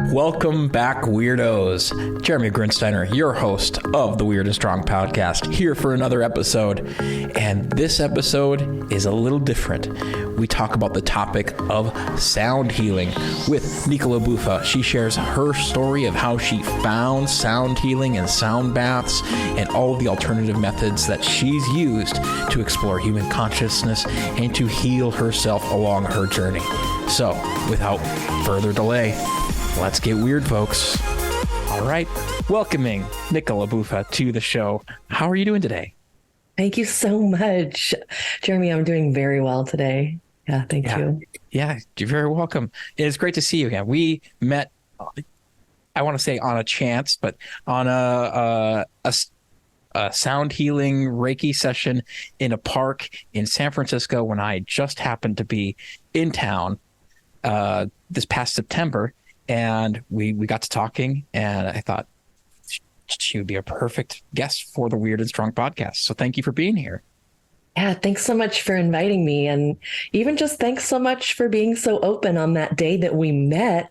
Welcome back, weirdos. Jeremy Grinsteiner, your host of the Weird and Strong podcast, here for another episode. And this episode is a little different. We talk about the topic of sound healing with Nicola Buffa. She shares her story of how she found sound healing and sound baths and all of the alternative methods that she's used to explore human consciousness and to heal herself along her journey. So, without further delay, let's get weird, folks. All right. Welcoming Nicola Buffa to the show. How are you doing today? Thank you so much, Jeremy. I'm doing very well today. Yeah, thank you. Yeah, you're very welcome. It's great to see you again. We met, I want to say on a chance, but on a sound healing Reiki session in a park in San Francisco when I just happened to be in town this past September. And we got to talking, and I thought she would be a perfect guest for the Weird and Strong podcast. So thank you for being here. Yeah, thanks so much for inviting me. And even just thanks so much for being so open on that day that we met.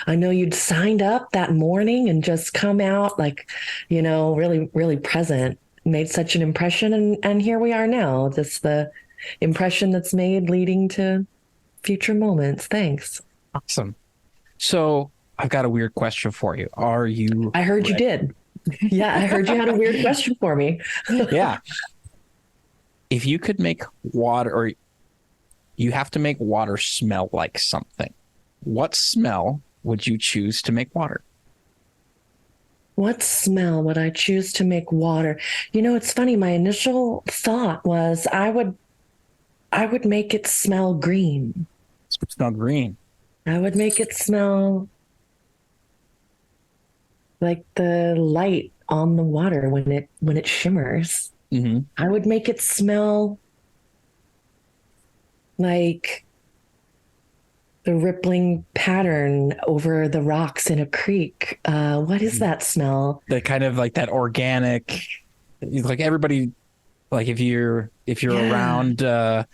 I know you'd signed up that morning and just come out like, you know, really, really present, made such an impression. And here we are now. Just the impression that's made leading to future moments. Thanks. Awesome. So I've got a weird question for you. Are you? I heard you did. Yeah, I heard you had a weird question for me. Yeah. If you could make water, or you have to make water smell like something, what smell would you choose to make water? What smell would I choose to make water? You know, it's funny. My initial thought was I would make it smell green. Smell green. I would make it smell like the light on the water when it shimmers. Mm-hmm. I would make it smell like the rippling pattern over the rocks in a creek. What is that smell? The kind of like that organic, like everybody, like if you're around a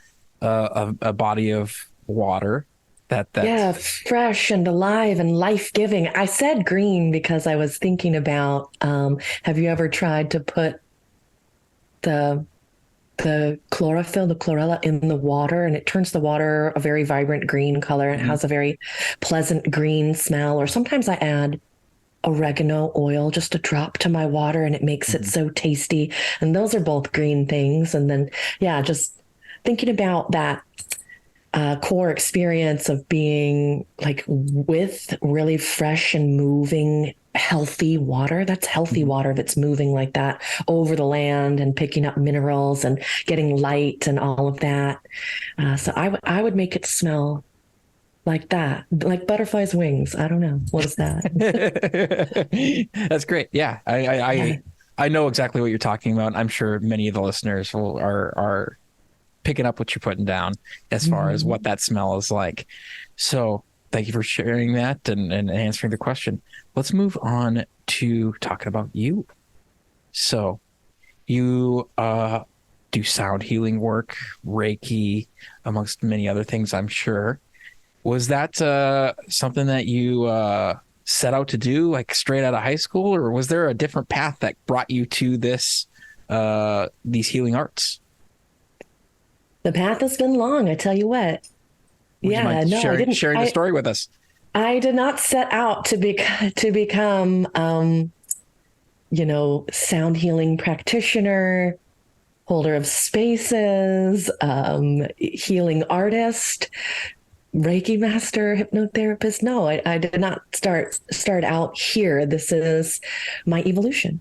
body of water. Yeah, fresh and alive and life-giving. I said green because I was thinking about, have you ever tried to put the chlorophyll, the chlorella in the water, and it turns the water a very vibrant green color and has a very pleasant green smell. Or sometimes I add oregano oil, just a drop to my water, and it makes it so tasty. And those are both green things. And then, yeah, just thinking about that core experience of being like with really fresh and moving, healthy water. That's healthy water that's moving like that over the land and picking up minerals and getting light and all of that. So I would make it smell like that, like butterfly's wings. I don't know. What is that? That's great. Yeah. I know exactly what you're talking about. I'm sure many of the listeners are picking up what you're putting down as far as what that smell is like. So thank you for sharing that and answering the question. Let's move on to talking about you. So you do sound healing work, Reiki, amongst many other things, I'm sure. Was that something that you set out to do like straight out of high school, or was there a different path that brought you to these healing arts? The path has been long, I tell you what. I didn't. Sharing the story with us. I did not set out to become, sound healing practitioner, holder of spaces, healing artist, Reiki master, hypnotherapist. No, I did not start out here. This is my evolution.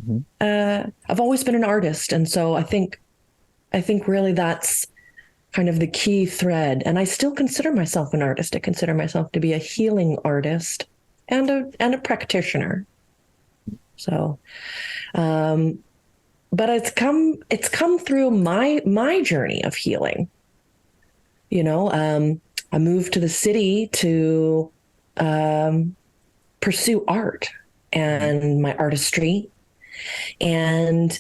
Mm-hmm. I've always been an artist, and so I think really that's kind of the key thread. And I still consider myself an artist. I consider myself to be a healing artist and a practitioner. So, but it's come through my journey of healing. You know, I moved to the city to pursue art and my artistry, and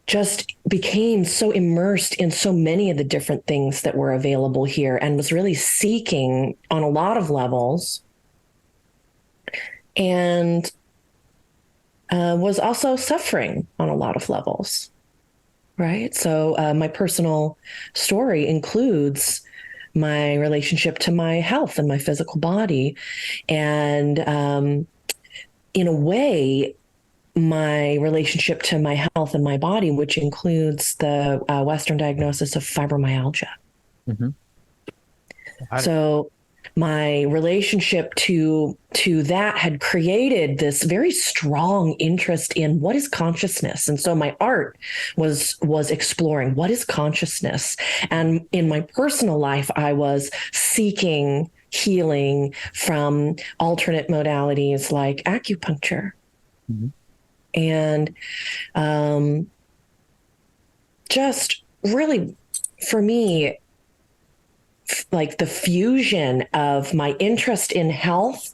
just became so immersed in so many of the different things that were available here, and was really seeking on a lot of levels and was also suffering on a lot of levels. Right. So my personal story includes my relationship to my health and my physical body. And in a way, my relationship to my health and my body, which includes the Western diagnosis of fibromyalgia. Mm-hmm. So my relationship to that had created this very strong interest in what is consciousness. And so my art was exploring what is consciousness. And in my personal life, I was seeking healing from alternate modalities like acupuncture. Mm-hmm. And just really, for me, like the fusion of my interest in health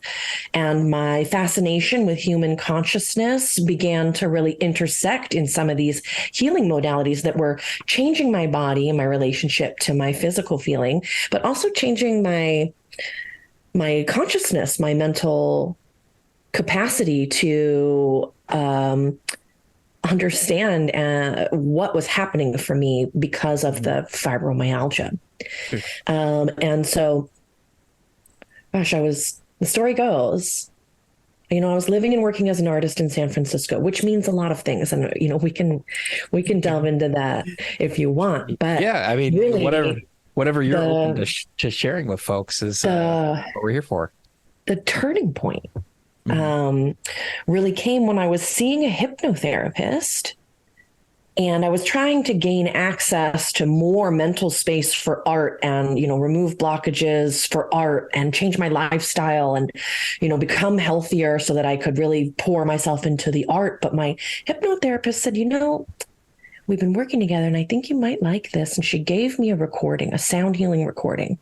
and my fascination with human consciousness began to really intersect in some of these healing modalities that were changing my body and my relationship to my physical feeling, but also changing my consciousness, my mental capacity to understand what was happening for me because of the fibromyalgia. And so, gosh, the story goes, I was living and working as an artist in San Francisco, which means a lot of things. And, we can delve into that if you want, but yeah, I mean, really whatever you're open to sharing with folks is what we're here for. The turning point really came when I was seeing a hypnotherapist. And I was trying to gain access to more mental space for art and, remove blockages for art and change my lifestyle and, become healthier so that I could really pour myself into the art. But my hypnotherapist said, we've been working together and I think you might like this. And she gave me a recording, a sound healing recording.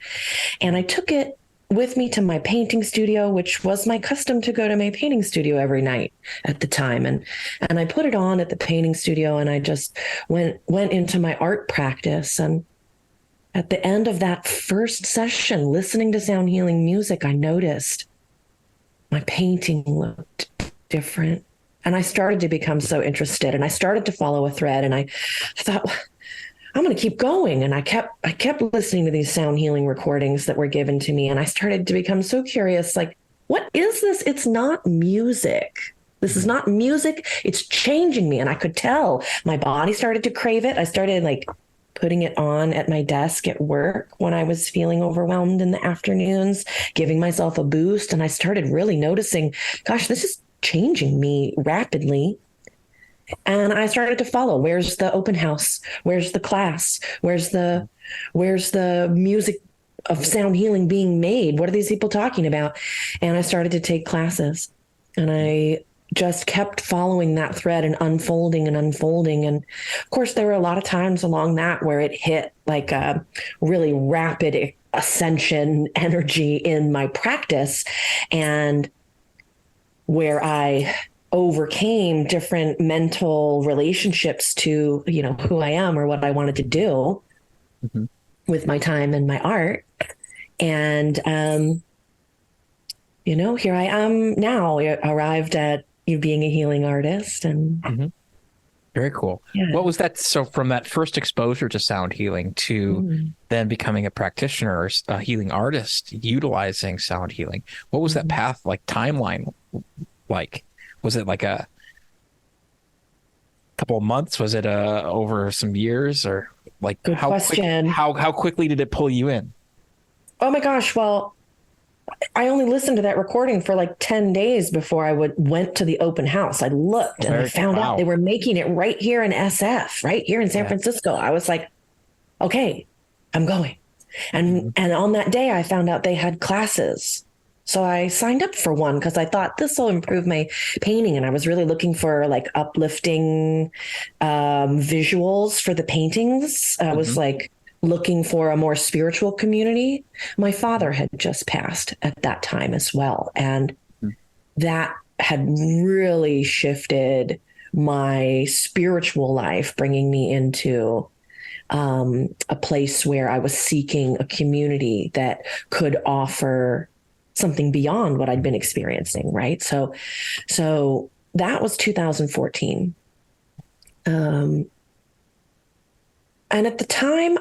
And I took it with me to my painting studio, which was my custom to go to my painting studio every night at the time. And I put it on at the painting studio and I just went into my art practice. And at the end of that first session, listening to sound healing music, I noticed my painting looked different. And I started to become so interested and I started to follow a thread. And I thought, I'm going to keep going. And I kept listening to these sound healing recordings that were given to me. And I started to become so curious, like, what is this? It's not music. This is not music. It's changing me. And I could tell my body started to crave it. I started putting it on at my desk at work when I was feeling overwhelmed in the afternoons, giving myself a boost. And I started really noticing, gosh, this is changing me rapidly. And I started to follow. Where's the open house? Where's the class? Where's the music of sound healing being made? What are these people talking about? And I started to take classes and I just kept following that thread and unfolding. And of course, there were a lot of times along that where it hit like a really rapid ascension energy in my practice and where I overcame different mental relationships to, who I am or what I wanted to do with my time and my art. And, here I am now, arrived at being a healing artist. And very cool. Yeah. What was that? So from that first exposure to sound healing to then becoming a practitioner or a healing artist, utilizing sound healing, what was that path timeline like? Was it like a couple of months? Was it over some years or Good question. How quickly did it pull you in? Oh my gosh. Well, I only listened to that recording for 10 days before I went to the open house. I looked and I found out they were making it right here in SF, right here in San Francisco. I was like, okay, I'm going. And on that day, I found out they had classes. So I signed up for one because I thought this will improve my painting. And I was really looking for uplifting visuals for the paintings. I was looking for a more spiritual community. My father had just passed at that time as well. And that had really shifted my spiritual life, bringing me into a place where I was seeking a community that could offer something beyond what I'd been experiencing. Right. So that was 2014. And at the time,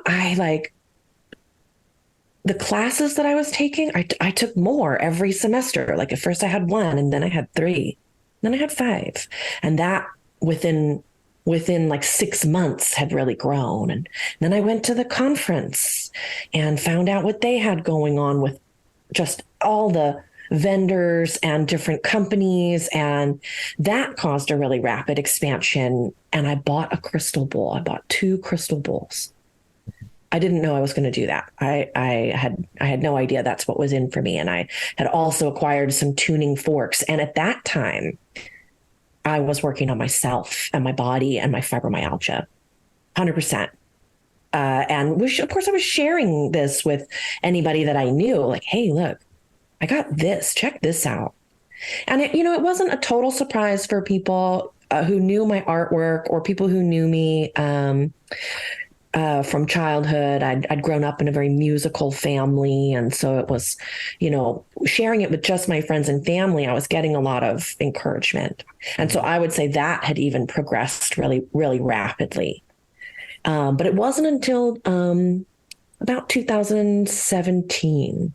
the classes that I was taking, I took more every semester. Like at first I had one, and then I had three, then I had five. And that within like 6 months had really grown. And then I went to the conference and found out what they had going on with just all the vendors and different companies. And that caused a really rapid expansion. And I bought a crystal bowl. I bought 2 crystal bowls. I didn't know I was going to do that. I had no idea that's what was in for me. And I had also acquired some tuning forks. And at that time, I was working on myself and my body and my fibromyalgia, 100%. And of course, I was sharing this with anybody that I knew, like, hey, look, I got this, check this out. And it wasn't a total surprise for people who knew my artwork or people who knew me from childhood. I'd grown up in a very musical family. And so it was, sharing it with just my friends and family, I was getting a lot of encouragement. And so I would say that had even progressed really, really rapidly. But it wasn't until about 2017,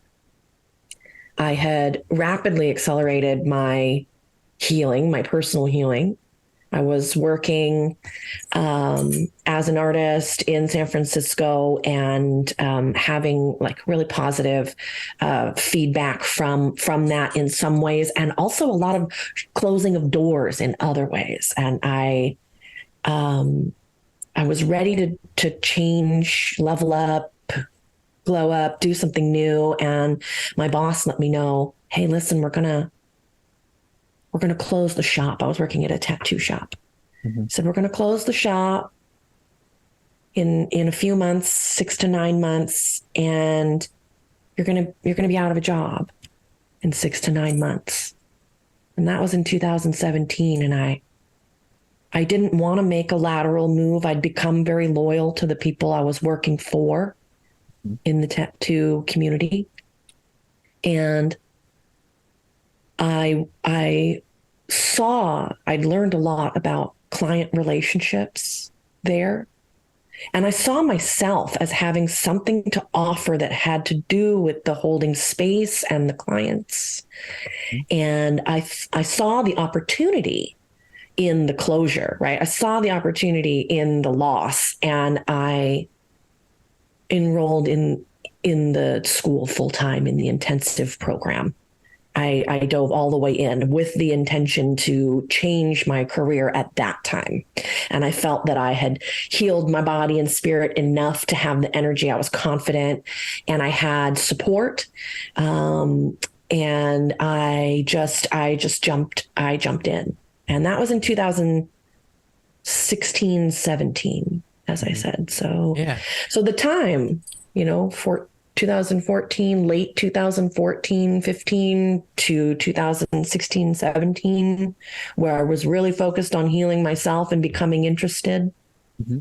I had rapidly accelerated my healing, my personal healing. I was working as an artist in San Francisco and having like really positive feedback from that in some ways, and also a lot of closing of doors in other ways. And I was ready to change, level up, glow up, do something new. And my boss let me know, hey, listen, we're gonna close the shop. I was working at a tattoo shop. Mm-hmm. Said, we're going to close the shop in a few months, 6 to 9 months, and you're going to be out of a job in 6 to 9 months. And that was in 2017. And I didn't want to make a lateral move. I'd become very loyal to the people I was working for in the tattoo community. And I'd learned a lot about client relationships there. And I saw myself as having something to offer that had to do with the holding space and the clients. And I saw the opportunity in the closure, right? I saw the opportunity in the loss, and I enrolled in the school full-time in the intensive program. I dove all the way in with the intention to change my career at that time. And I felt that I had healed my body and spirit enough to have the energy. I was confident and I had support. And I just jumped in. And that was in 2016, 17, as I said. So, yeah. So the time, for 2014, late 2014, 15 to 2016, 17, where I was really focused on healing myself and becoming interested. Mm-hmm.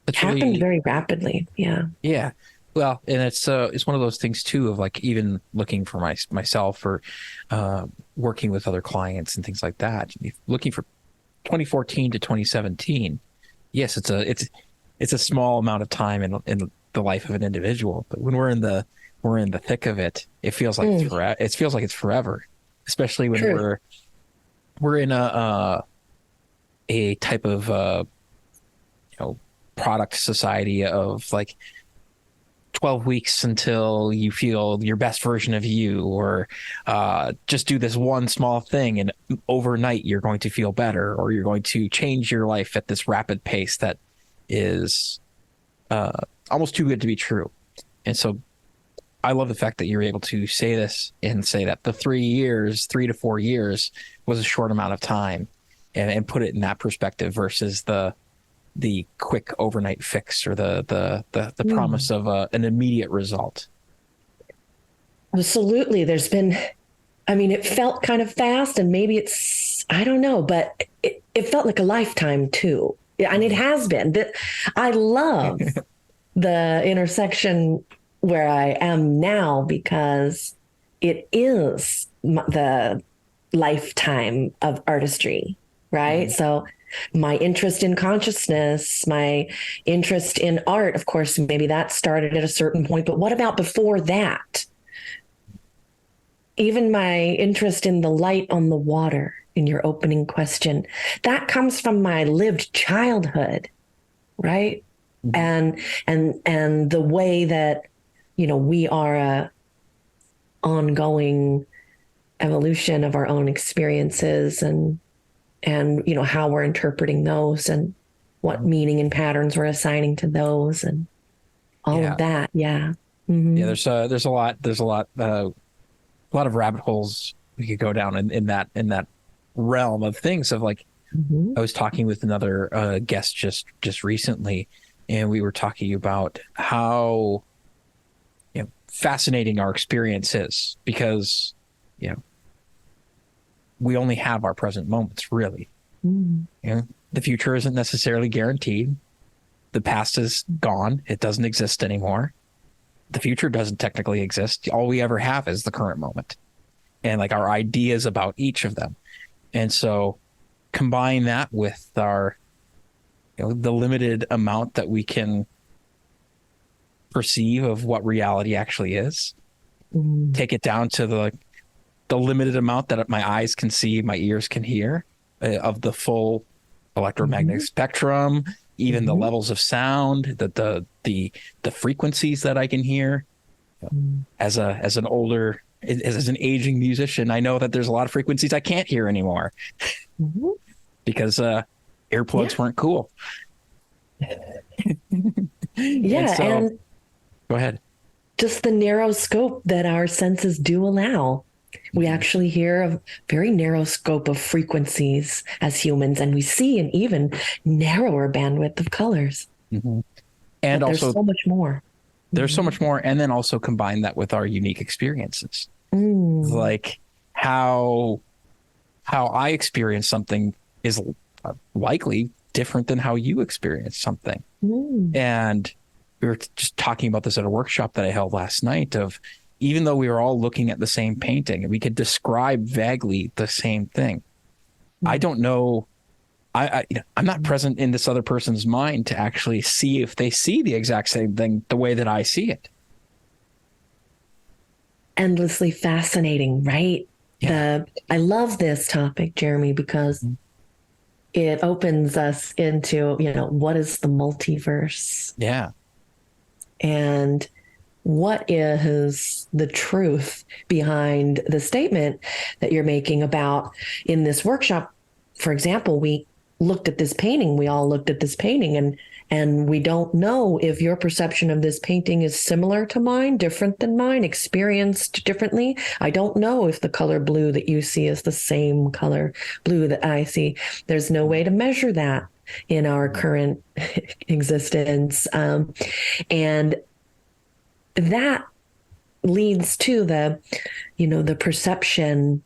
It happened very rapidly. Yeah. Yeah. Well, and it's one of those things too, of like even looking for myself or working with other clients and things like that. Looking for 2014 to 2017. Yes, it's a small amount of time in the life of an individual, but when we're in the thick of it, it feels like it's forever, especially when we're in a type of product society of like 12 weeks until you feel your best version of you, or just do this one small thing and overnight you're going to feel better, or you're going to change your life at this rapid pace that is almost too good to be true. And so I love the fact that you're able to say this and say that the 3 to 4 years was a short amount of time, and put it in that perspective versus the quick overnight fix or the promise of an immediate result. Absolutely. It felt kind of fast, and maybe I don't know, but it felt like a lifetime too. And it has been. I love the intersection where I am now, because it is the lifetime of artistry, right? Mhm. So my interest in consciousness, my interest in art, of course, maybe that started at a certain point, but what about before that? Even my interest in the light on the water in your opening question, that comes from my lived childhood, right? Mhm. And the way that, we are a ongoing evolution of our own experiences and how we're interpreting those and what Mhm. meaning and patterns we're assigning to those and all of Yeah. that. Yeah. Yeah. Mm-hmm. There's a lot of rabbit holes we could go down in that realm of things of like, Mm-hmm. I was talking with another guest just recently, and we were talking about how fascinating our experience is because you know we only have our present moments, really. Mm-hmm. The future isn't necessarily guaranteed. The past is gone; it doesn't exist anymore. The future doesn't technically exist. All we ever have is the current moment, and like our ideas about each of them. And so combine that with our the limited amount that we can perceive of what reality actually is. Mm-hmm. Take it down to the limited amount that my eyes can see, my ears can hear, of the full electromagnetic spectrum, even the Mm-hmm. levels of sound, the frequencies that I can hear. As an aging musician, I know that there's a lot of frequencies I can't hear anymore Mm-hmm. because Yeah. earplugs weren't cool. And Yeah. so, And go ahead. just the narrow scope that our senses do allow. We Mhm. actually hear a very narrow scope of frequencies as humans, and we see an even narrower bandwidth of colors. Mhm. And But there's also, so much more. there's so Mm-hmm. much more. And then also combine that with our unique experiences, Mm. like how how I experience something is likely different than how you experience something. Mm. And we were just talking about this at a workshop that I held last night of even though we were all looking at the same painting and we could describe vaguely the same thing. I don't know. I'm not present in this other person's mind to actually see if they see the exact same thing the way that I see it. Endlessly fascinating, right? Yeah. I love this topic, Jeremy, because it opens us into, what is the multiverse? Yeah. And what is the truth behind the statement that you're making about in this workshop? For example, we all looked at this painting and we don't know if your perception of this painting is similar to mine, different than mine, experienced differently. I don't know if the color blue that you see is the same color blue that I see. There's no way to measure that in our current existence. And that leads to the perception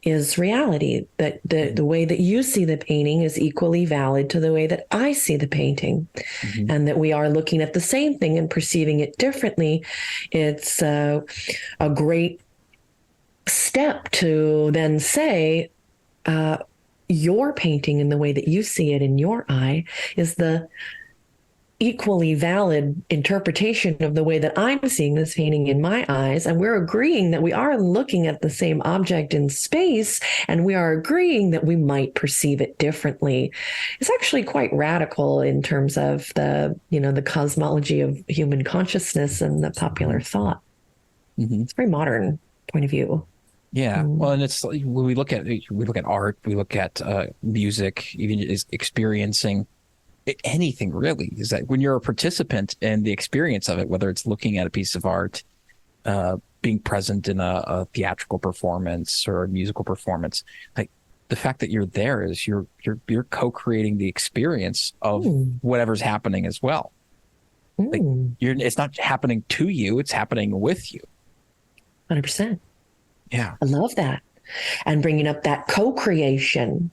is reality, that the way that you see the painting is equally valid to the way that I see the painting, Mm-hmm. and that we are looking at the same thing and perceiving it differently. It's a great step to then say, your painting and the way that you see it in your eye is the equally valid interpretation of the way that I'm seeing this painting in my eyes. And we're agreeing that we are looking at the same object in space, and we are agreeing that we might perceive it differently. It's actually quite radical in terms of the cosmology of human consciousness and the popular thought. Mm-hmm. It's a very modern point of view. Yeah. Mm. Well, and it's like when we look at art, we look at music, even is experiencing anything really. Is that when you're a participant in the experience of it, whether it's looking at a piece of art, being present in a theatrical performance or a musical performance, like the fact that you're there is you're co-creating the experience of Mm. whatever's happening as well. Like Mm. it's not happening to you, it's happening with you. 100%. Yeah. I love that. And bringing up that co-creation,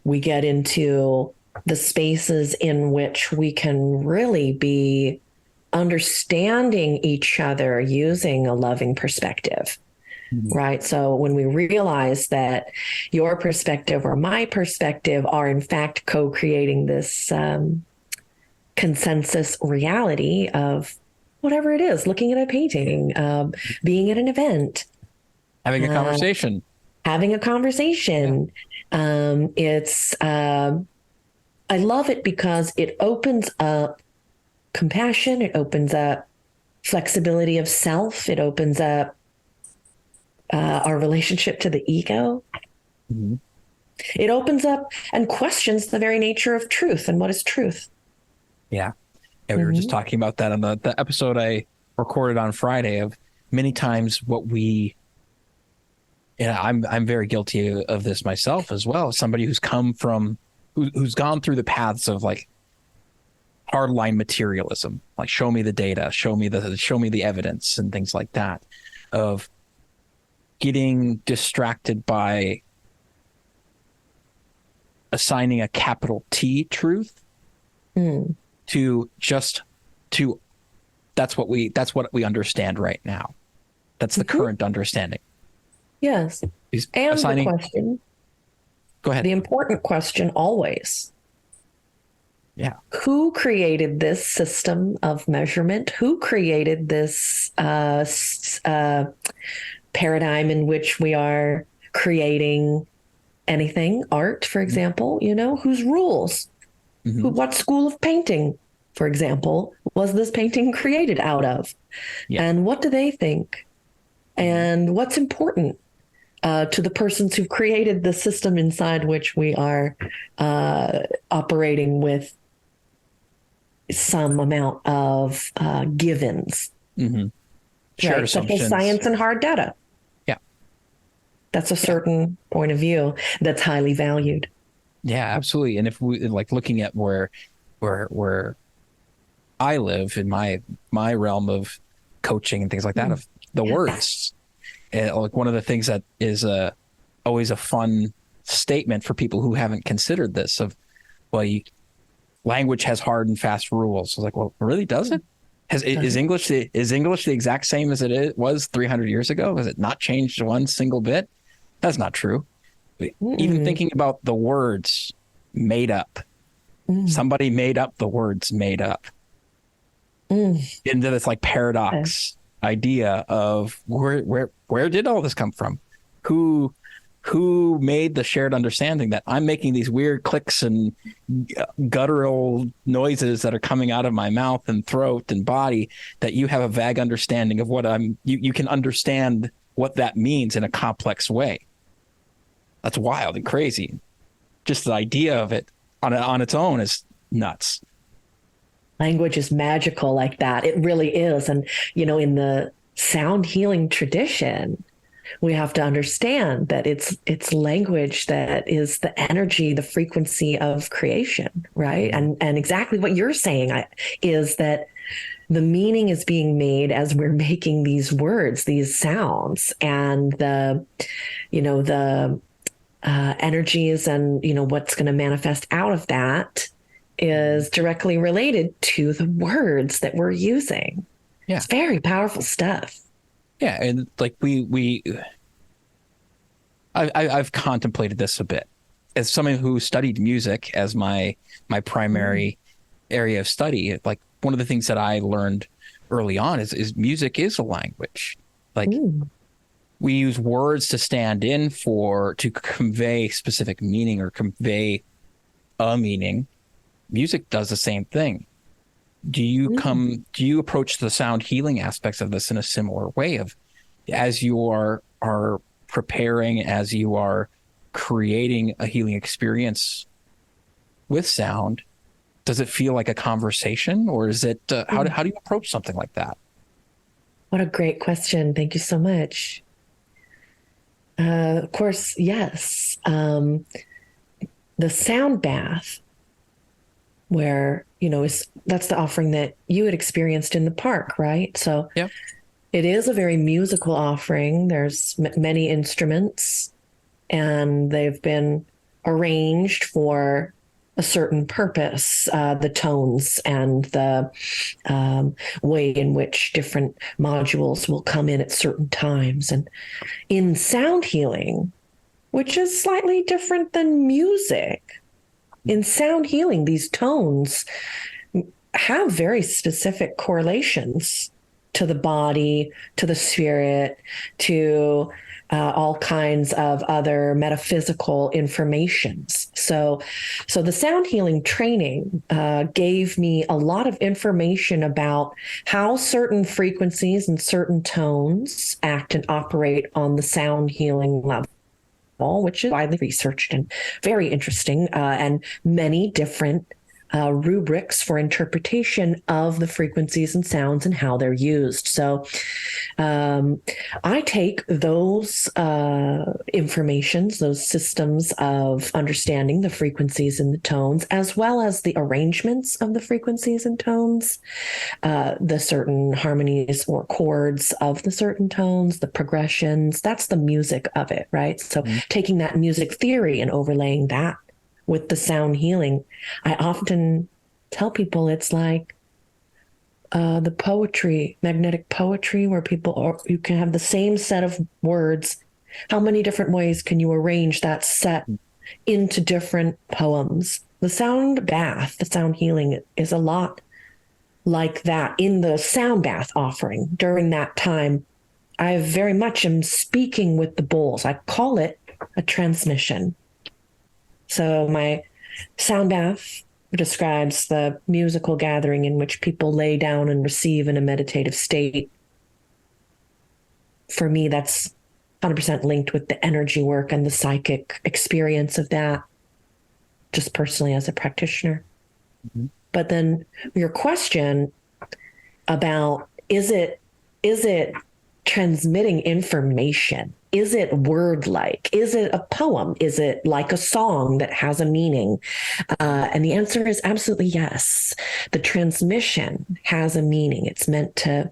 we get into the spaces in which we can really be understanding each other using a loving perspective. right? So when we realize that your perspective or my perspective are in fact co-creating this consensus reality of whatever it is, looking at a painting, being at an event, Having a conversation. having a conversation. It's I love it because it opens up compassion. It opens up flexibility of self. It opens up our relationship to the ego. Mm-hmm. It opens up and questions the very nature of truth and what is truth. Yeah. Yeah, we were just talking about that on the episode I recorded on Friday of many times what we, I'm very guilty of this myself as well. Somebody who's come from, who's gone through the paths of like hardline materialism, like show me the data, show me the evidence and things like that, of getting distracted by assigning a capital T truth to that's what we understand right now. That's the current understanding. Yes. He's and assigning. the question, Go ahead. the important question always, Yeah. who created this system of measurement? Who created this paradigm in which we are creating anything, art, for example? Whose rules? What school of painting, for example, was this painting created out of? Yeah. And what do they think? And what's important to the persons who've created the system inside which we are operating with some amount of givens, Shared right? Such as assumptions. science and hard data. Yeah. That's a certain point of view that's highly valued. Yeah, absolutely. And if we like looking at where I live in my realm of coaching and things like that, of the words, like one of the things that is always a fun statement for people who haven't considered this of, well, language has hard and fast rules. I was like, well, really, does it? Is English the exact same as was 300 years ago? Has it not changed one single bit? That's not true. Even thinking about the words made up, somebody made up the words made up. Into this like paradox idea of where did all this come from? Who made the shared understanding that I'm making these weird clicks and guttural noises that are coming out of my mouth and throat and body, that you have a vague understanding of what you can understand what that means in a complex way. That's wild and crazy. Just the idea of it on its own is nuts. Language is magical like that. It really is. And, in the sound healing tradition, we have to understand that it's language that is the energy, the frequency of creation, right? And exactly what you're saying is that the meaning is being made as we're making these words, these sounds, and the energies and what's going to manifest out of that is directly related to the words that we're using. Yeah, it's very powerful stuff. Yeah, and like I've contemplated this a bit as someone who studied music as my primary area of study. Like one of the things that I learned early on is music is a language. Like we use words to stand in to convey specific meaning or convey a meaning. Music does the same thing. Do you approach the sound healing aspects of this in a similar way of, as you are preparing, as you are creating a healing experience with sound, does it feel like a conversation, or is it, how do you approach something like that? What a great question. Thank you so much. Of course, yes. The sound bath, where, that's the offering that you had experienced in the park, right? So yeah, it is a very musical offering. There's many instruments, and they've been arranged for a certain purpose, the tones and the way in which different modules will come in at certain times. And in sound healing, which is slightly different than music, in sound healing, these tones have very specific correlations to the body, to the spirit, to all kinds of other metaphysical informations. So the sound healing training gave me a lot of information about how certain frequencies and certain tones act and operate on the sound healing level, which is widely researched and very interesting, and many different rubrics for interpretation of the frequencies and sounds and how they're used. So I take those informations, those systems of understanding the frequencies and the tones, as well as the arrangements of the frequencies and tones, the certain harmonies or chords of the certain tones, the progressions. That's the music of it, right? So taking that music theory and overlaying that with the sound healing, I often tell people it's like the poetry, magnetic poetry, where you can have the same set of words. How many different ways can you arrange that set into different poems? The sound bath, the sound healing is a lot like that. In the sound bath offering during that time, I very much am speaking with the bowls. I call it a transmission. So my sound bath describes the musical gathering in which people lay down and receive in a meditative state. For me, that's 100% linked with the energy work and the psychic experience of that, just personally as a practitioner. Mm-hmm. But then your question about is it transmitting information? Is it word-like? Is it a poem? Is it like a song that has a meaning? And the answer is absolutely yes. The transmission has a meaning. It's meant to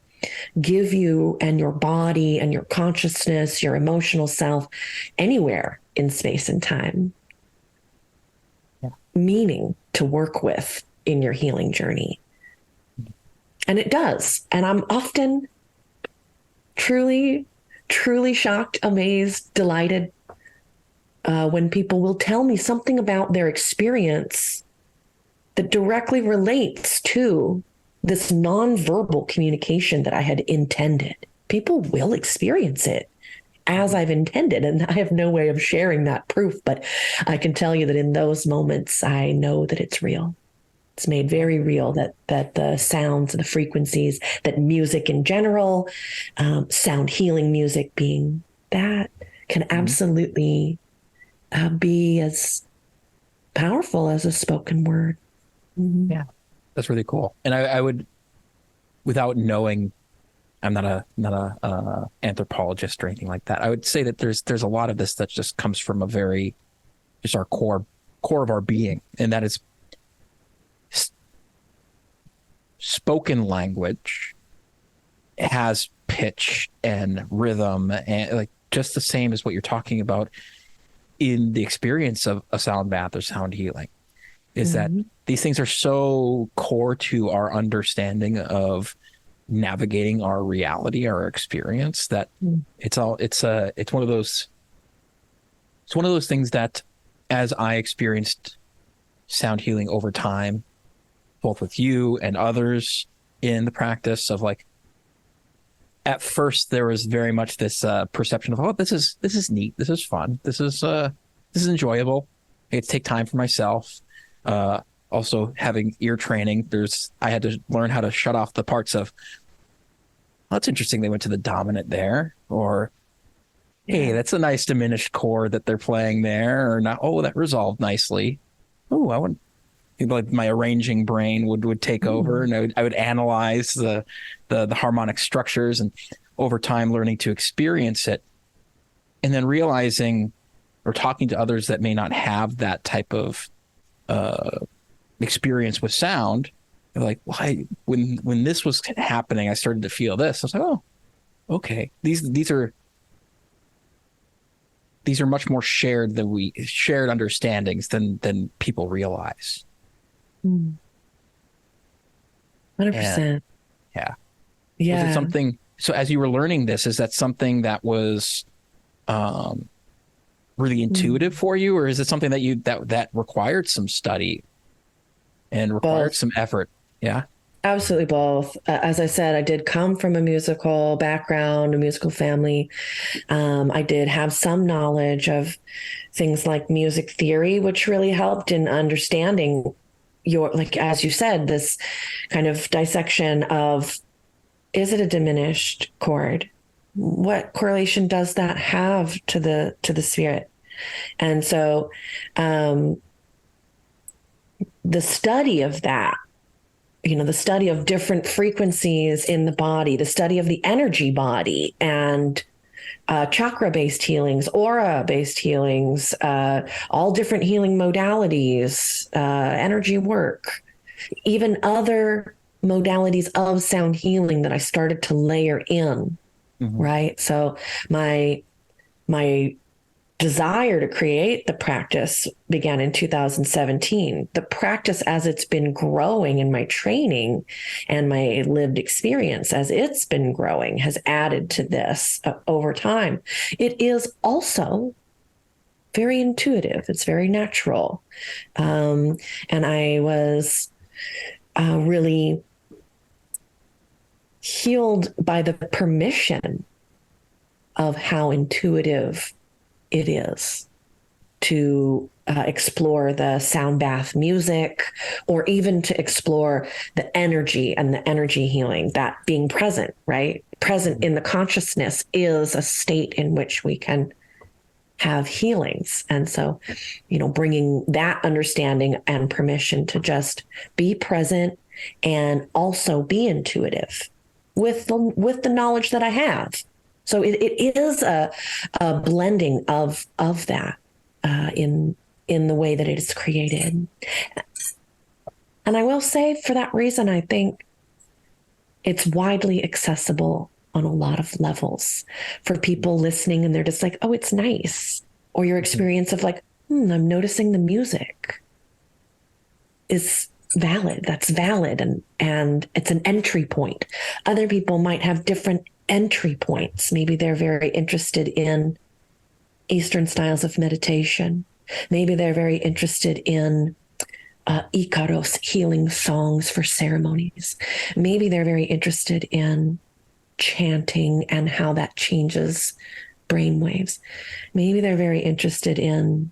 give you and your body and your consciousness, your emotional self, anywhere in space and time, meaning to work with in your healing journey. And it does. And I'm often truly shocked, amazed, delighted when people will tell me something about their experience that directly relates to this nonverbal communication that I had intended. People will experience it as I've intended, and I have no way of sharing that proof, but I can tell you that in those moments, I know that it's real. It's made very real that the sounds, the frequencies, that music in general, sound healing music being that, can absolutely be as powerful as a spoken word. Mm-hmm. Yeah, that's really cool. And I would, without knowing, I'm not a anthropologist or anything like that, I would say that there's a lot of this that just comes from just our core of our being, and that is spoken language has pitch and rhythm, and like just the same as what you're talking about in the experience of a sound bath or sound healing, is that these things are so core to our understanding of navigating our reality, our experience, that it's one of those things that, as I experienced sound healing over time, both with you and others in the practice of, like, at first there was very much this perception of, oh, this is neat, this is fun, this is enjoyable, I get to take time for myself. Also having ear training, I had to learn how to shut off the parts of, well, that's interesting, they went to the dominant there, or hey, that's a nice diminished chord that they're playing there, or not, oh, that resolved nicely. Oh, I want, like, my arranging brain would take over, and I would analyze the harmonic structures, and over time learning to experience it, and then realizing or talking to others that may not have that type of experience with sound. They're like, why, when this was happening, I started to feel this. I was like, oh, okay, these are these are much more shared understandings than people realize. 100%. Yeah. Was it Yeah. something, so as you were learning this, is that something that was really intuitive for you, or is it something that that required some study and required Both. some effort? Yeah. Absolutely both. As I said, I did come from a musical background, a musical family. I did have some knowledge of things like music theory, which really helped in understanding your, like, as you said, this kind of dissection of, is it a diminished chord? What correlation does that have to the spirit? And so the study of that, the study of different frequencies in the body, the study of the energy body, and chakra based healings, aura based healings, all different healing modalities, energy work, even other modalities of sound healing that I started to layer in. Mm-hmm. Right. So my desire to create the practice began in 2017. The practice, as it's been growing in my training and my lived experience as it's been growing, has added to this over time. It is also very intuitive, it's very natural. And I was really healed by the permission of how intuitive it is to explore the sound bath music, or even to explore the energy and the energy healing, that being present, right? Present in the consciousness is a state in which we can have healings. And so, bringing that understanding and permission to just be present and also be intuitive with the knowledge that I have. So it is a blending of that in the way that it is created. And I will say, for that reason, I think it's widely accessible on a lot of levels for people listening, and they're just like, oh, it's nice. Or your experience of like, I'm noticing the music is valid. That's valid. And it's an entry point. Other people might have different entry points. Maybe they're very interested in Eastern styles of meditation. Maybe they're very interested in Ikaros healing songs for ceremonies. Maybe they're very interested in chanting and how that changes brainwaves. Maybe they're very interested in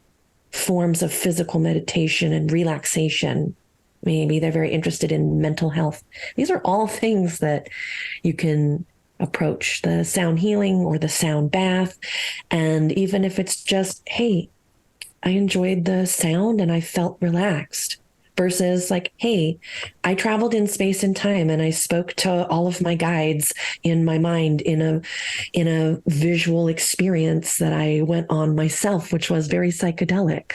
forms of physical meditation and relaxation. Maybe they're very interested in mental health. These are all things that you can approach the sound healing or the sound bath. And even if it's just, hey, I enjoyed the sound and I felt relaxed, versus like, hey, I traveled in space and time and I spoke to all of my guides in my mind in a visual experience that I went on myself, which was very psychedelic.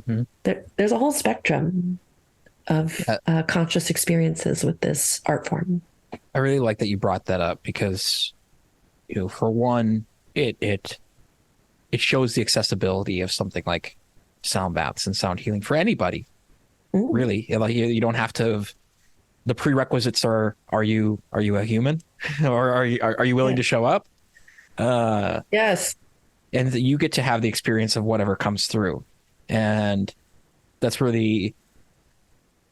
Mm-hmm. There's a whole spectrum of conscious experiences with this art form. I really like that you brought that up because, for one, it shows the accessibility of something like sound baths and sound healing for anybody. Ooh. Really, like you don't have to. The prerequisites are you a human, or are you willing to show up? Yes, and you get to have the experience of whatever comes through, and that's really.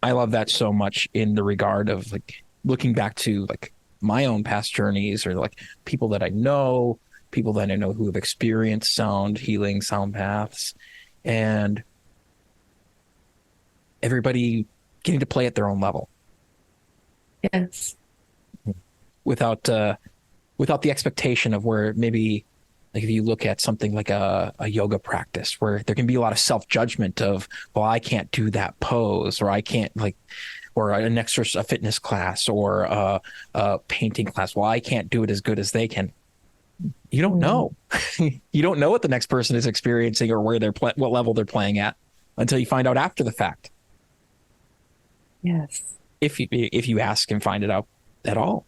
I love that so much in the regard of like looking back to like my own past journeys, or like people that I know who have experienced sound healing, sound baths, and everybody getting to play at their own level. Yes. Without the expectation of where maybe, like if you look at something like a yoga practice where there can be a lot of self-judgment of, well, I can't do that pose, or I can't or a fitness class, or a painting class. Well, I can't do it as good as they can. You don't know. You don't know what the next person is experiencing or where what level they're playing at until you find out after the fact. Yes. If you ask and find it out at all.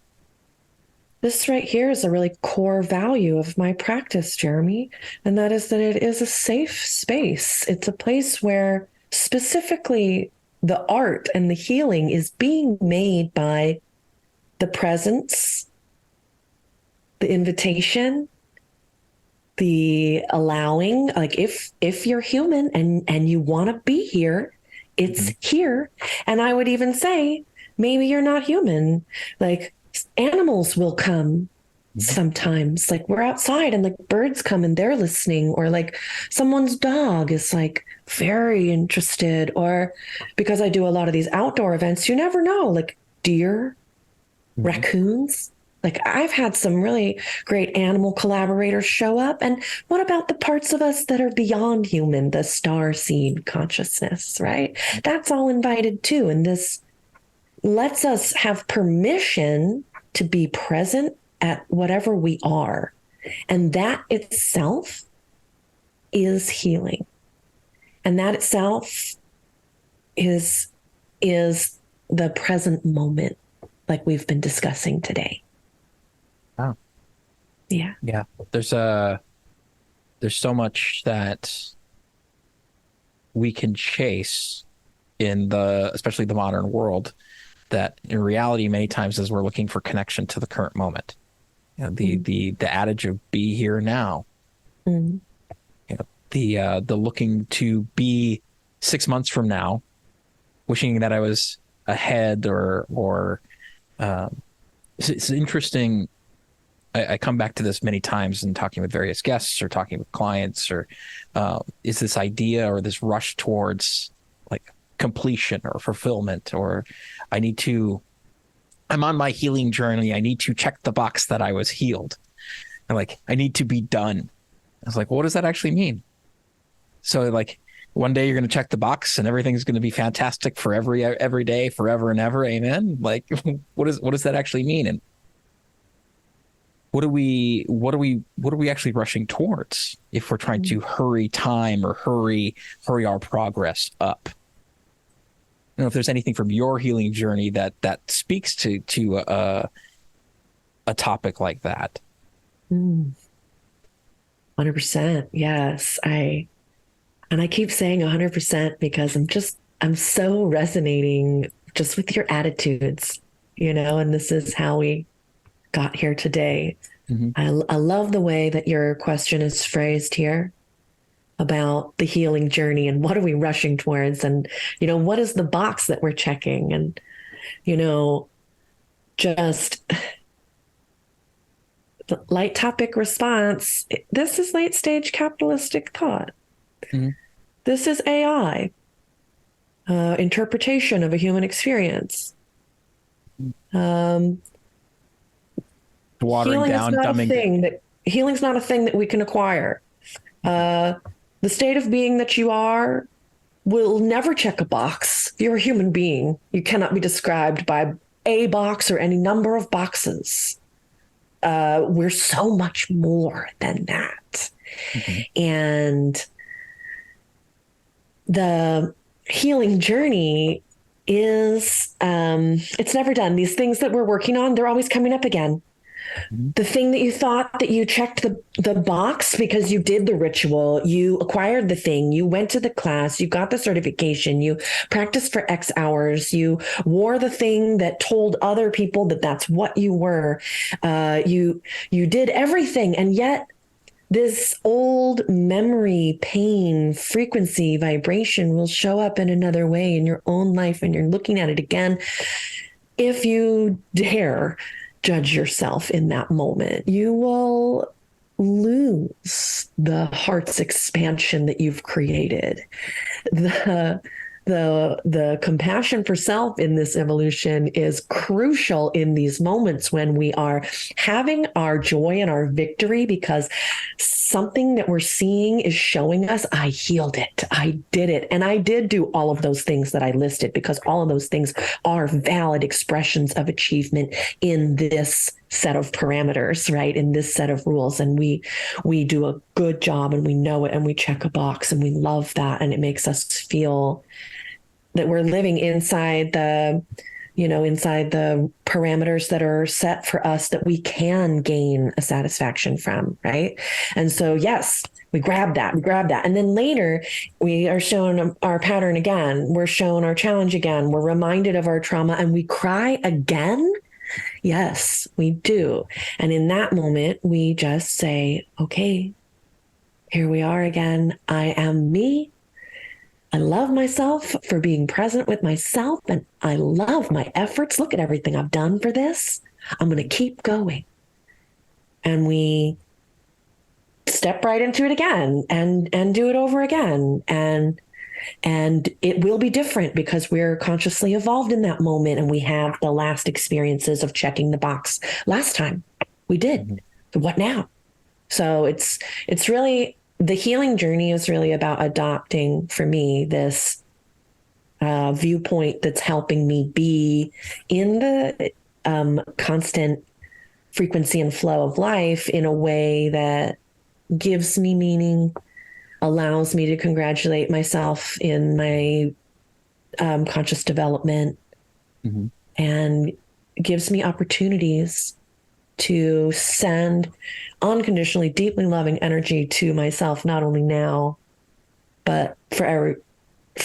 this right here is a really core value of my practice, Jeremy. And that is that it is a safe space. It's a place where specifically the art and the healing is being made by the presence, the invitation, the allowing. Like if you're human and you want to be here, it's here. And I would even say maybe you're not human. Like animals will come sometimes. Like we're outside and like birds come and they're listening, or like someone's dog is like very interested, or because I do a lot of these outdoor events, you never know, like deer, raccoons. Like I've had some really great animal collaborators show up. And what about the parts of us that are beyond human, the star seed consciousness, right? That's all invited too. And this lets us have permission to be present at whatever we are. And that itself is healing. And that itself is the present moment, like we've been discussing today. Wow. Yeah. Yeah. There's so much that we can chase in especially the modern world, that in reality, many times as we're looking for connection to the current moment, you know, the adage of be here now, you know, the looking to be 6 months from now, wishing that I was ahead or it's interesting. I come back to this many times in talking with various guests or talking with clients, or is this idea or this rush towards like completion or fulfillment, or I'm on my healing journey. I need to check the box that I was healed. And like, I need to be done. I was like, well, what does that actually mean? So like one day you're going to check the box and everything's going to be fantastic for every day, forever and ever. Amen. Like what does that actually mean? And what are we actually rushing towards if we're trying to hurry time or hurry our progress up? I don't know if there's anything from your healing journey that speaks to a topic like that. 100%. Yes. I keep saying 100% because I'm so resonating just with your attitudes, and this is how we got here today. I love the way that your question is phrased here about the healing journey and what are we rushing towards, and what is the box that we're checking, and just the light topic response. This is late stage capitalistic thought. This is AI interpretation of a human experience. Watering down, dumbing. Healing's not a thing that we can acquire. The state of being that you are will never check a box. You're a human being. You cannot be described by a box or any number of boxes. We're so much more than that. And the healing journey is, it's never done. These things that we're working on, they're always coming up again. The thing that you thought that you checked the box because you did the ritual, you acquired the thing, you went to the class, you got the certification, you practiced for X hours, you wore the thing that told other people that that's what you were. You did everything, and yet this old memory, pain, frequency, vibration will show up in another way in your own life, and you're looking at it again. If you dare judge yourself in that moment, you will lose the heart's expansion that you've created. The compassion for self in this evolution is crucial in these moments when we are having our joy and our victory, because something that we're seeing is showing us, I healed it, I did it. And I did do all of those things that I listed, because all of those things are valid expressions of achievement in this set of parameters, right? In this set of rules. And we do a good job, and we know it, and we check a box, and we love that. And it makes us feel that we're living inside the inside the parameters that are set for us that we can gain a satisfaction from, right? And so, yes, we grab that. And then later, we are shown our pattern again. We're shown our challenge again. We're reminded of our trauma and we cry again. Yes, we do. And in that moment, we just say, okay, here we are again. I am me. I love myself for being present with myself, and I love my efforts. Look at everything I've done for this. I'm going to keep going. And we step right into it again and do it over again. And it will be different because we're consciously evolved in that moment and we have the last experiences of checking the box. Last time we did. What now? So it's really, the healing journey is really about adopting, for me, this viewpoint that's helping me be in the constant frequency and flow of life in a way that gives me meaning, allows me to congratulate myself in my conscious development, and gives me opportunities to send unconditionally, deeply loving energy to myself, not only now, but for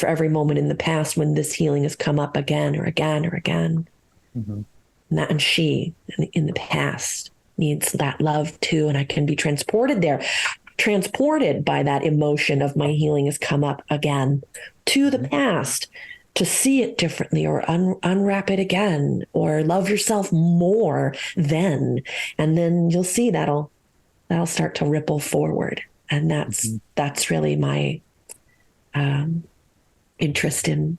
every moment in the past when this healing has come up again or again or again. And she in the past needs that love too. And I can be transported by that emotion of my healing has come up again to the past, to see it differently or unwrap it again, or love yourself more then. And then you'll see that'll start to ripple forward. And that's really my interest in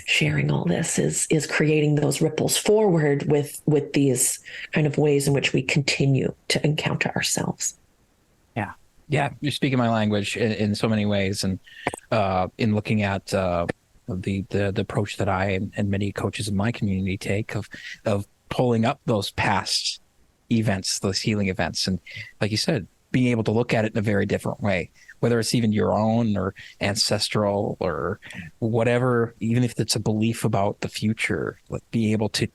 sharing all this is creating those ripples forward with these kind of ways in which we continue to encounter ourselves. Yeah, you're speaking my language in so many ways, and in looking at the approach that I and many coaches in my community take of pulling up those past events, those healing events, and like you said, being able to look at it in a very different way, whether it's even your own or ancestral or whatever, even if it's a belief about the future, like being able to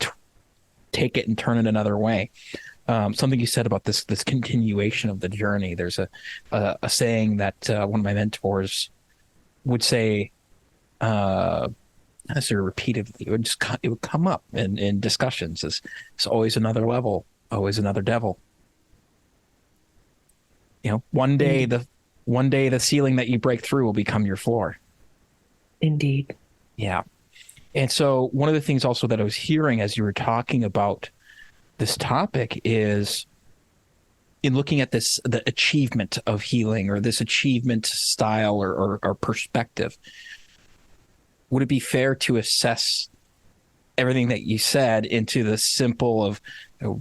take it and turn it another way. Something you said about this continuation of the journey. There's a saying that one of my mentors would say, as I repeatedly, it would come up in discussions. It's always another level, always another devil. One day the ceiling that you break through will become your floor. Indeed. Yeah. And so one of the things also that I was hearing as you were talking about this topic is in looking at the achievement of healing, or this achievement style or perspective, would it be fair to assess everything that you said into the simple of,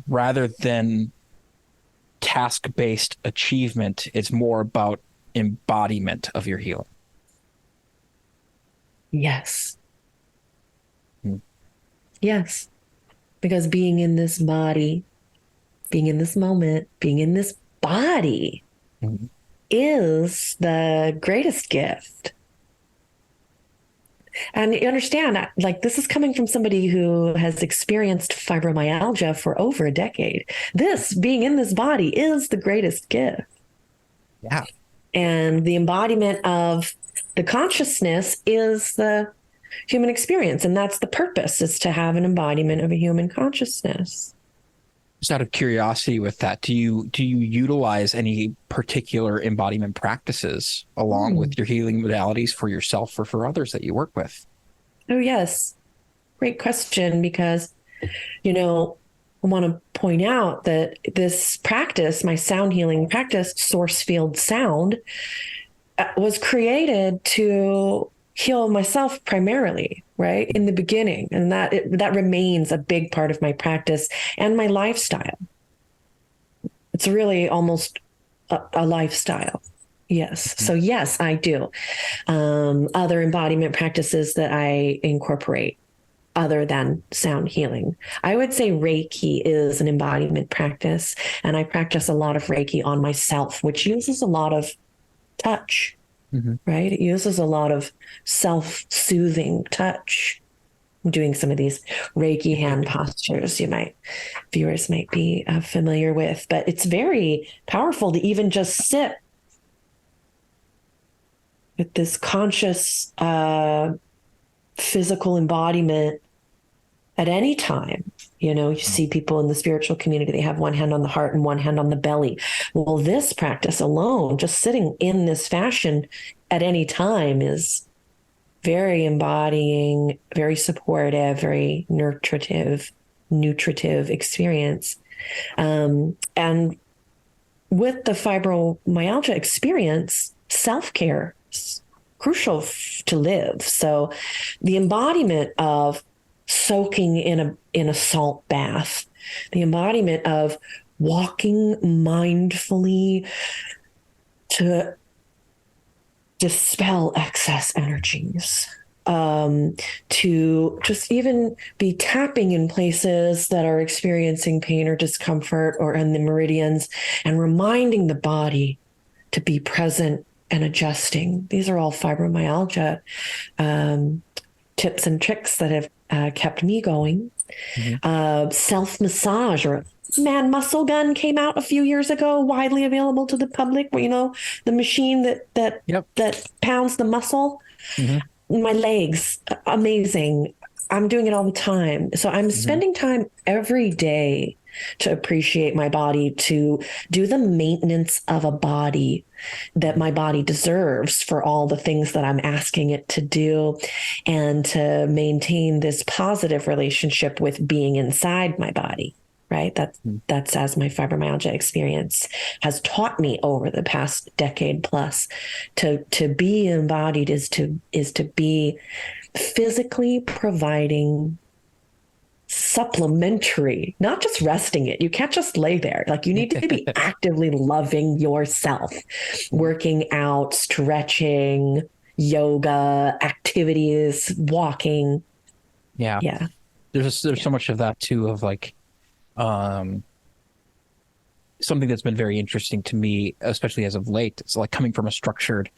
rather than task-based achievement, it's more about embodiment of your healing? Yes. Yes. Because being in this body, being in this moment, being in this body is the greatest gift. And you understand, like, this is coming from somebody who has experienced fibromyalgia for over a decade. This, being in this body, is the greatest gift. Yeah. And the embodiment of the consciousness is the human experience. And that's the purpose, is to have an embodiment of a human consciousness. Just out of curiosity with that, do you utilize any particular embodiment practices along with your healing modalities for yourself or for others that you work with? Oh, yes. Great question, because, I want to point out that this practice, my sound healing practice, source field sound, was created to heal myself primarily, right, in the beginning. And that remains a big part of my practice and my lifestyle. It's really almost a lifestyle. Yes. So yes, I do. Other embodiment practices that I incorporate other than sound healing. I would say Reiki is an embodiment practice, and I practice a lot of Reiki on myself, which uses a lot of touch. Right? It uses a lot of self-soothing touch. doing some of these Reiki hand postures viewers might be familiar with. But it's very powerful to even just sit with this conscious physical embodiment at any time. You see people in the spiritual community, they have one hand on the heart and one hand on the belly. Well, this practice alone, just sitting in this fashion at any time, is very embodying, very supportive, very nutritive experience. And with the fibromyalgia experience, self-care is crucial to live. So the embodiment of soaking in a salt bath, the embodiment of walking mindfully to dispel excess energies, to just even be tapping in places that are experiencing pain or discomfort or in the meridians, and reminding the body to be present and adjusting. These are all fibromyalgia tips and tricks that have kept me going. Self-massage, or man muscle gun came out a few years ago, widely available to the public, where the machine that pounds the muscle. My legs, amazing. I'm doing it all the time. So I'm spending time every day to appreciate my body, to do the maintenance of a body that my body deserves for all the things that I'm asking it to do, and to maintain this positive relationship with being inside my body. Right. That's as my fibromyalgia experience has taught me over the past decade plus. To be embodied is to be physically providing supplementary, not just resting it. You can't just lay there. Like, you need to be actively loving yourself, working out, stretching, yoga, activities, walking. Yeah. Yeah. There's so much of that too, of like, something that's been very interesting to me, especially as of late. It's like, coming from a structured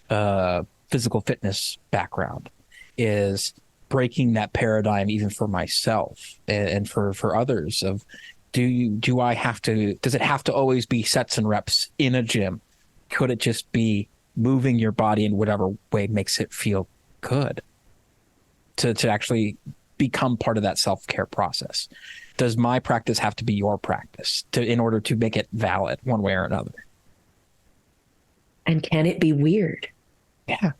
physical fitness background, is breaking that paradigm even for myself and for others of, does it have to always be sets and reps in a gym? Could it just be moving your body in whatever way makes it feel good to actually become part of that self-care process? Does my practice have to be your practice in order to make it valid one way or another? And can it be weird? Yeah.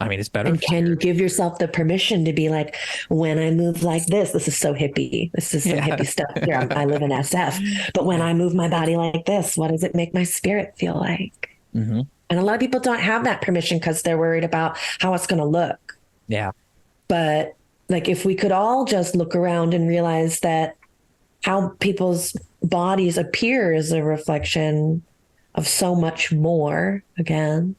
I mean, it's better. And can you give yourself the permission to be like, when I move like this is so hippie. This is some hippie stuff here. I live in SF. But when I move my body like this, what does it make my spirit feel like? And a lot of people don't have that permission because they're worried about how it's going to look. Yeah. But like, if we could all just look around and realize that how people's bodies appear is a reflection of so much more, again.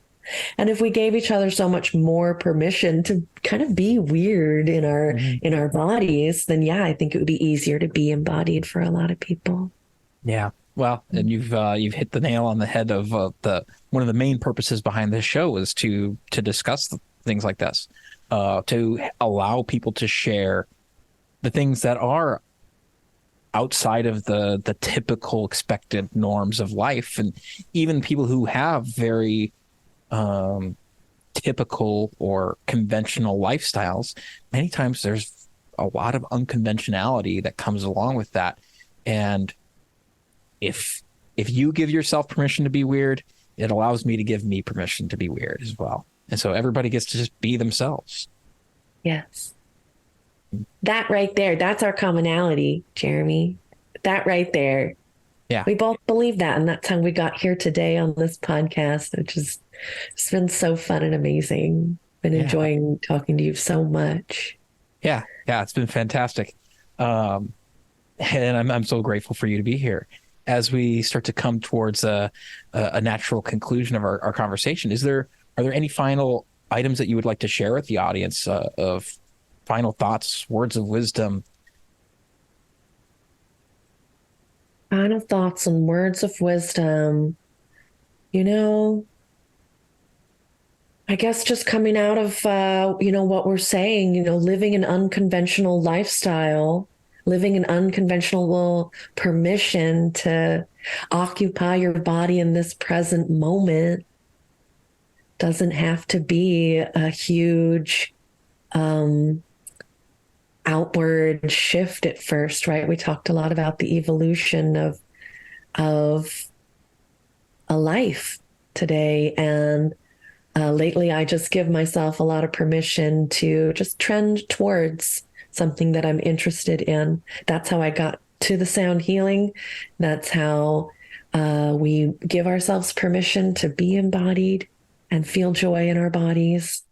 And if we gave each other so much more permission to kind of be weird in our bodies, then I think it would be easier to be embodied for a lot of people. Yeah. Well, and you've hit the nail on the head of one of the main purposes behind this show is to discuss things like this, to allow people to share the things that are outside of the typical expected norms of life, and even people who have very typical or conventional lifestyles. Many times there's a lot of unconventionality that comes along with that, and if you give yourself permission to be weird, it allows me to give me permission to be weird as well, and so everybody gets to just be themselves. Yes. That right there, that's our commonality, Jeremy. That right there. Yeah. We both believe that. And that's how we got here today on this podcast, which is, it's been so fun and amazing. Been enjoying talking to you so much. Yeah. Yeah. It's been fantastic. And I'm so grateful for you to be here. As we start to come towards a natural conclusion of our conversation, are there any final items that you would like to share with the audience, of final thoughts, words of wisdom? Final thoughts and words of wisdom. I guess just coming out of, what we're saying, living an unconventional lifestyle, living an unconventional permission to occupy your body in this present moment doesn't have to be a huge um, outward shift at first, right? We talked a lot about the evolution of a life today, and lately, I just give myself a lot of permission to just trend towards something that I'm interested in. That's how I got to the sound healing. That's how we give ourselves permission to be embodied and feel joy in our bodies,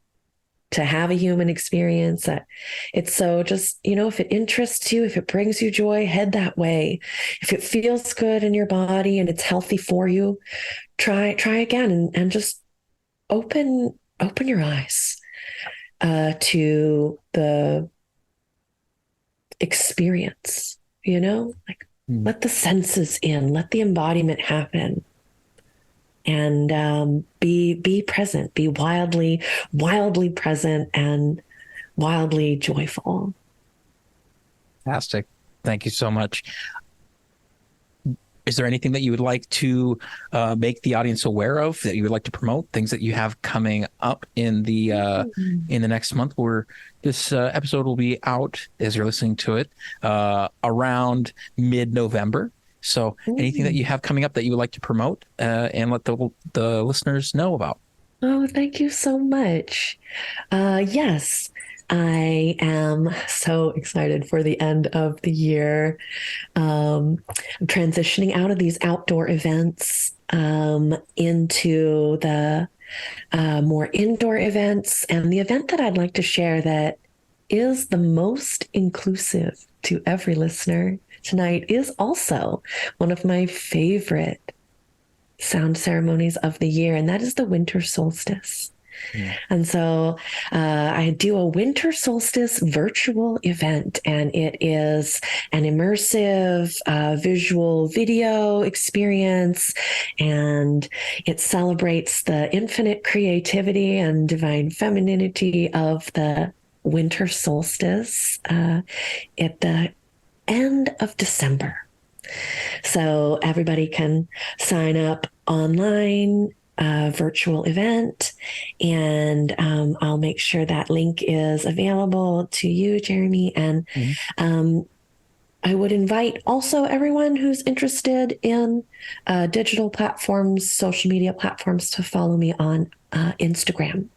to have a human experience. That it's so just, if it interests you, if it brings you joy, head that way. If it feels good in your body and it's healthy for you, try again and just open your eyes to the experience, like Mm. let the senses in, let the embodiment happen, and be present, be wildly present and wildly joyful. Fantastic. Thank you so much. Is there anything that you would like to make the audience aware of, that you would like to promote, things that you have coming up in the next month? Where this episode will be out as you're listening to it around mid-November. So anything that you have coming up that you would like to promote and let the listeners know about? Oh, thank you so much. Yes, I am so excited for the end of the year. I'm transitioning out of these outdoor events into the more indoor events. And the event that I'd like to share that is the most inclusive to every listener tonight is also one of my favorite sound ceremonies of the year, and that is the winter solstice. Mm. And so I do a winter solstice virtual event, and it is an immersive visual video experience, and it celebrates the infinite creativity and divine femininity of the winter solstice at the end of December. So everybody can sign up online, virtual event, and I'll make sure that link is available to you, Jeremy. And Mhm. I would invite also everyone who's interested in digital platforms, social media platforms, to follow me on Instagram.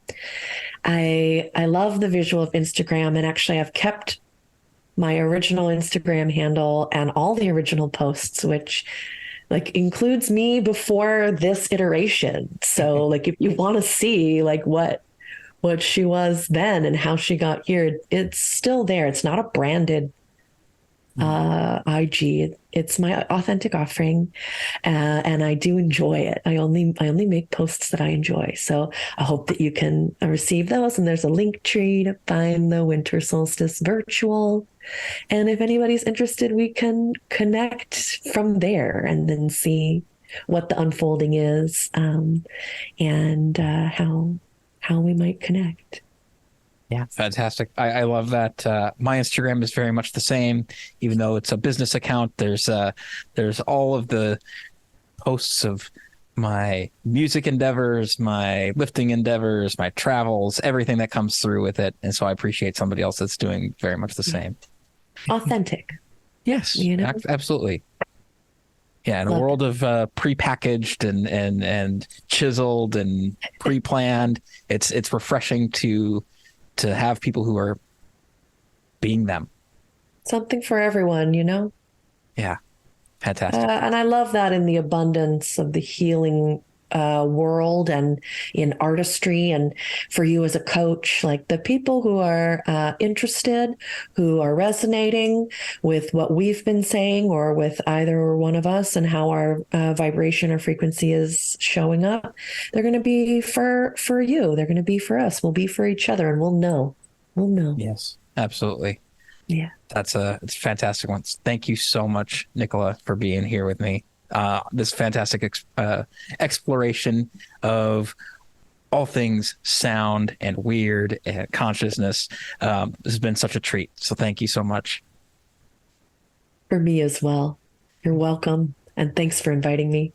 I love the visual of Instagram, and actually I've kept my original Instagram handle and all the original posts, which like includes me before this iteration. So like if you want to see like what she was then and how she got here, it's still there. It's not a branded IG. It's my authentic offering, and I do enjoy it. I only make posts that I enjoy. So I hope that you can receive those. And there's a link tree to find the Winter Solstice virtual. And if anybody's interested, we can connect from there and then see what the unfolding is, and how we might connect. Yeah, fantastic. I love that. My Instagram is very much the same, even though it's a business account. There's all of the posts of my music endeavors, my lifting endeavors, my travels, everything that comes through with it. And so I appreciate somebody else that's doing very much the same. Authentic, Yes, absolutely. Yeah, in a love world of prepackaged and chiseled and pre-planned, it's refreshing to have people who are being them. something for everyone. Yeah, fantastic. And I love that in the abundance of the healing world and in artistry, and for you as a coach, like the people who are interested, who are resonating with what we've been saying or with either one of us and how our vibration or frequency is showing up, they're going to be for you. They're going to be for us. We'll be for each other, and we'll know. We'll know. Yes, absolutely. Yeah. It's a fantastic one. Thank you so much, Nicola, for being here with me. This fantastic exploration of all things sound and weird and consciousness. This has been such a treat. So thank you so much. For me as well. You're welcome. And thanks for inviting me.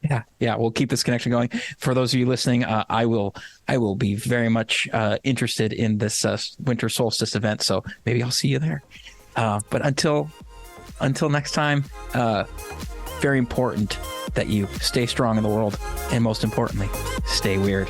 Yeah. We'll keep this connection going. For those of you listening, I will be very much interested in this winter solstice event. So maybe I'll see you there. But until next time, very important that you stay strong in the world, and most importantly, stay weird.